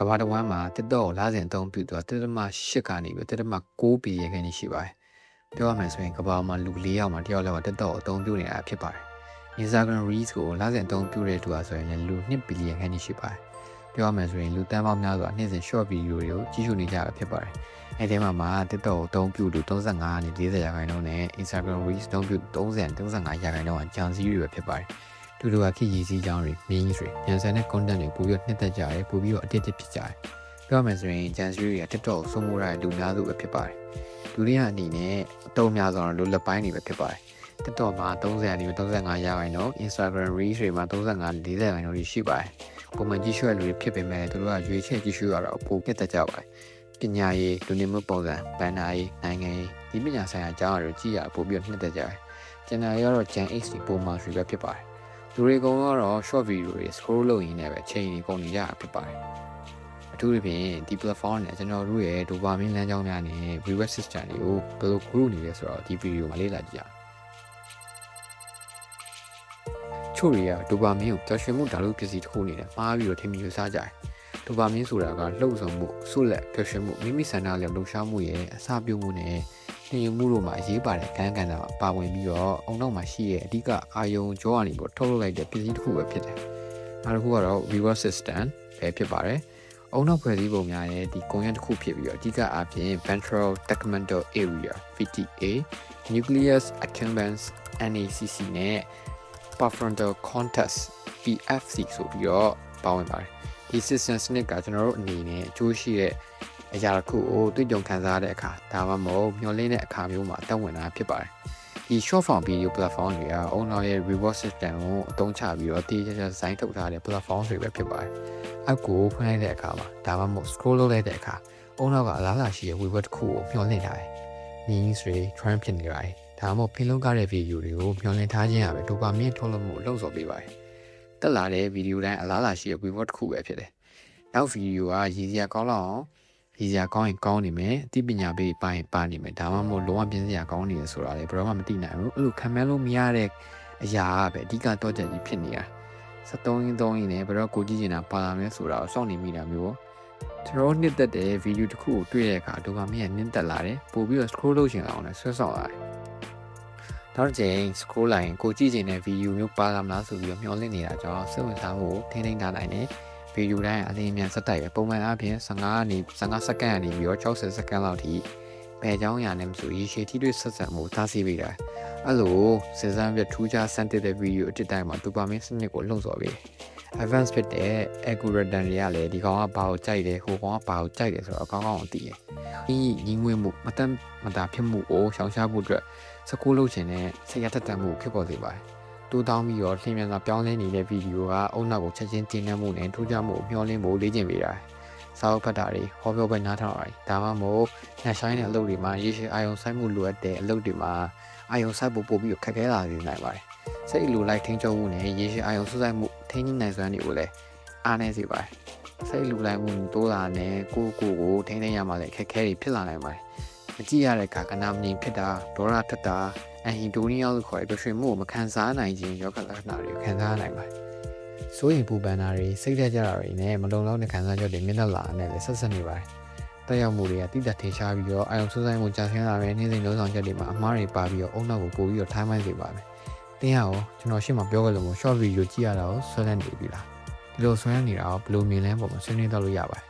ကမ္ဘာတစ်ဝန်းမှာ TikTok ကိုလစဉ်အသုံးပြုသူ1.8ကနေပြီး1.9 ဘီလီယံခန့်ရှိပါတယ်။ပြောရမယ်ဆိုရင်ကမ္ဘာမှာလူ4ယောက်မှာ1ယောက်လောက်က TikTok ကိုအသုံးပြုနေတာဖြစ်ပါတယ်။ Instagram Reels ကိုလစဉ်အသုံးပြုတဲ့သူဟာဆိုရင်လည်းလူ2ဘီလီယံခန့်ရှိပါတယ်။ပြောရမယ်ဆိုရင်လူတန်းပေါင်းများစွာနေ့စဉ် short video တွေကိုကြည့်ရှုနေကြတာဖြစ်ပါတယ်။အဲဒီမှာ TikTok ကိုအသုံးပြုသူ35ကနေ40ရာခိုင်နှုန်းနဲ့ Instagram Reels အသုံးပြု30-35ရာခိုင်နှုန်းကကြံစည်တွေပဲဖြစ်ပါတယ်။တူတူကခေတ်ရည်စည်းကြောင်းတွေ memes တွေညံစံတဲ့ content တွေပို့ပြီးနှစ်သက်ကြတယ်ပို့ပြီးအတစ်တစ်ဖြစ်ကြတယ်ပြောမယ်ဆိုရင်ကြံစည်တွေက TikTok ကိုစိုးမိုးရတဲ့လူများစုပဲဖြစ်ပါတယ်လူတွေကအနေနဲ့အတုံးများစွာလူလက်ပိုင်းတွေပဲဖြစ်ပါတယ် TikTok မှာ30ရာခိုင်နှုန်း35ရာခိုင်နှုန်း Instagram Reels တွေမှာ35-40ရာခိုင်နှုန်းရှိပါတယ်ပုံမှန်ကြည့်ရှုရတဲ့လူတွေဖြစ်ပေမဲ့သူတို့ကရွေးချယ်ကြည့်ရှုရတာပိုနှစ်သက်ကြပါတယ်ပညာရေးလူနေမှုပုံစံဘဏ္ဍာရေးနိုင်ငံရေးဒီပညာဆိုင်ရာအကြောင်းအရာတွေကြည့်ရပို့ပြီးနှစ်သက်ကြတယ်ကျန်တာရောGen X ပုံမှန်တွေပဲဖြစ်ပါတယ်လူတွေကတော့ short video တွေ scroll လုပ်ရင်းနဲ့ပဲချိန်နေကုန်နေကြတာဖြစ်ပါတယ်အထူးသဖြင့်ဒီ platform နဲ့ကျွန်တော်တို့ရဲ့ dopamine လမ်းကြောင်းများနဲ့ reward system တွေကိုဘယ်လို group နေလဲဆိုတော့ဒီ video မှာလေ့လာကြည့်ရအောင်ချို့တွေက dopamine ကိုပျော်ရွှင်မှုဓာတ်လို့ပစ္စည်းတစ်ခုအနေနဲ့မှားပြီးတော့ထင်မြင်ယူဆကြတယ်dopamine ဆိုတာကလှုပ်ဆောင်မှုဆုလက်ပျော်ရွှင်မှုမိမိဆန္ဒလျောက်လှုပ်ရှားမှုရဲ့အစာပြုမှုနဲ့နှင်ယူမှုတို့မှာအရေးပါတဲ့ကဏ္ဍမှာပါဝင်ပြီးတော့အုံနောက်မှာရှိတဲ့အဓိကအာယုံကြောကနေပြီးထုတ်လုပ်လိုက်တဲ့ပစ္စည်းတစ်ခုပဲဖြစ်တယ်။နောက်တစ်ခုကတော့ reward system ပဲဖြစ်ပါတယ်။အုံနောက်ဖွဲ့စည်းပုံများရဲ့ဒီကွန်ရက်တစ်ခုဖြစ်ပြီးတော့အဓိကအားဖြင့် ventral tegmental area VTA nucleus accumbens NACC နဲ့ prefrontal cortex PFC ဆိုပြီးတော့ပါဝင်ပါတယ်။ဒီ system စနစ်ကကျွန်တော်တို့အနေနဲ့အကျိုးရှိတဲ့အရာတစ်ခုကိုတွေ့ကြုံခံစားရတဲ့အခါဒါမှမဟုတ်မျှော်လင့်တဲ့အခါမျိုးမှာအသက်ဝင်တာဖြစ်ပါတယ်ဒီ short form video platform တွေကအုံနောက်ရဲ့ reward system ကိုအသုံးချပြီးတော့တည်ကြကြဇိုင်းထုတ်ထားတဲ့ platform တွေပဲဖြစ်ပါတယ်အောက်ကိုဖွင့်လိုက်တဲ့အခါမှာဒါမှမဟုတ် scroll လုပ်လိုက်တဲ့အခါအုံနောက်ကအလားအလာရှိတဲ့ reward တစ်ခုကိုမျှော်လင့်ထားတယ် memes တွေ trend ဖြစ်နေပါတယ်ဒါမှမဟုတ်ဖိလုံးကားတဲ့ video တွေကိုမျှော်လင့်ထားခြင်းရပဲ dopamine ထုတ်လွှတ်မှုကိုလှုံ့ဆော်ပေးပါတယ်တက်လာတဲ့ video တိုင်းအလားအလာရှိတဲ့ reward တစ်ခုပဲဖြစ်တယ်နောက် video ကရည်စရာကောင်းလောက်အောင်ရည်စရာကောင်းရင်ကောင်းနေမယ်အသိပညာပေးပိုင်းပါနေမယ်ဒါမှမဟုတ်လုံးဝပြင်းစရာကောင်းနေရဆိုတာလေဘယ်တော့မှမသိနိုင်ဘူးအဲ့လိုခံမှန်းလို့မရတဲ့အရာကပဲအဓိကတော့ချက်ကြီးဖြစ်နေတာ73ရင်း3ရင်းနဲ့ဘယ်တော့ကိုကြည့်နေတာပါလာမယ်ဆိုတာကိုစောင့်နေမိတာမျိုးကျွန်တော်နှစ်သက်တဲ့ဗီဒီယိုတစ်ခုကိုတွေ့တဲ့အခါဒိုပါမင်းကနင်းတက်လာတယ်ပို့ပြီးတော့ scroll လုပ်ချင်အောင်လည်းဆွဲဆောင်လာတယ်နောက်တစ်ချိန် scroll လိုက်ရင်ကိုကြည့်ချင်တဲ့ဗီဒီယိုမျိုးပါလာမလားဆိုပြီးတော့မျှော်လင့်နေတာကြောင့်စိတ်ဝင်စားမှုထိန်းသိမ်းထားနိုင်တယ်ဗီဒီယိုတိုင်းအလင်းမြန်စက်တိုက်ပဲပုံမှန်အားဖြင့်15စက္ကန့်ကနေပြီးတော့60စက္ကန့်လောက်ထိဘယ်ကြောင်းရာနဲ့မဆိုရေရှည်ထိတွေ့ဆက်ဆံမှုသားစီးပေးတာအဲ့လိုစဉ်းစားပြထူးခြားစမ်းသစ်တဲ့ဗီဒီယိုအတစ်တိုင်းမှာဒိုပါမင်းစနစ်ကိုလှုံ့ဆော်ပေး advance ဖြစ်တဲ့ algorithm တွေကလည်းဒီကောင်ကဘာကိုကြိုက်တယ်ဟိုကောင်ကဘာကိုကြိုက်တယ်ဆိုတော့အကောင်းအောင်သိတယ်ဒီညီငွေမှုမတတ်မတာဖြစ်မှုကိုရှောင်ရှားဖို့အတွက်စကူးလုပ်ခြင်းနဲ့စိတ်ရသက်သက်မှုဖြစ်ပေါ်စေပါတယ်တိုးတောင်းပြီးတော့လျင်မြန်စွာပြောင်းလဲနေတဲ့ဗီဒီယိုကအုံနောက်ကိုချက်ချင်းတင်နှံမှုနဲ့ထိုးကြမှုကိုမျှော်လင့်ဖို့လေ့ကျင့်ပေးတာစာအုပ်ဖတ်တာတွေဟောပြောပွဲနားထောင်တာတွေဒါမှမဟုတ်ညှဆိုင်တဲ့အလုပ်တွေမှာရေရှည်အာရုံစိုက်မှုလိုအပ်တဲ့အလုပ်တွေမှာအာရုံစိုက်ဖို့ပို့ပြီးခက်ခဲလာစေနိုင်ပါတယ်စိတ်လိုလိုက်ထိန်းချုပ်မှုနဲ့ရေရှည်အာရုံစိုက်မှုထိန်းနိုင်စွမ်းတွေကိုလည်းအားနည်းစေပါတယ်စိတ်လိုလိုက်မှုတိုးလာနဲ့ကိုထိန်းသိမ်းရမှလည်းခက်ခဲတွေဖြစ်လာနိုင်ပါတယ်မကြည့်ရတဲ့ကနာမငြိမ်ဖြစ်တာဒေါရထက်တာအဟီဒိုနီယာလို့ခေါ်တဲ့ပရွှေမှုကိုမခံစားနိုင်ခြင်းရောဂါလက္ခဏာတွေခံစားနိုင်ပါတယ်။စိုးရိမ်ပူပန်တာတွေစိတ်ထက်ကြတာတွေနဲ့မလုံလောက်တဲ့ခံစားချက်တွေမြင့်တက်လာတဲ့လည်းဆက်စပ်နေပါတယ်။တက်ရောက်မှုတွေကတိတက်ထင်ရှားပြီးတော့အာရုံစူးစိုက်မှုကြာရှင်းလာတဲ့နေ့စဉ်လုံးဆောင်ချက်တွေမှာအမှားတွေပါပြီးတော့အုံနောက်ကိုပို့ပြီးတော့ထိုင်းမိုင်းစေပါမယ်။တင်းရအောင်ကျွန်တော်ရှေ့မှာပြောခဲ့လို့မို့ short video ကြည့်ရတာကိုဆွဲလန်းနေပြီလား။ဒီလိုဆွဲလန်းနေတာကိုဘယ်လိုမြင်လဲပုံမှာဆွေးနွေးတော့လို့ရပါတယ်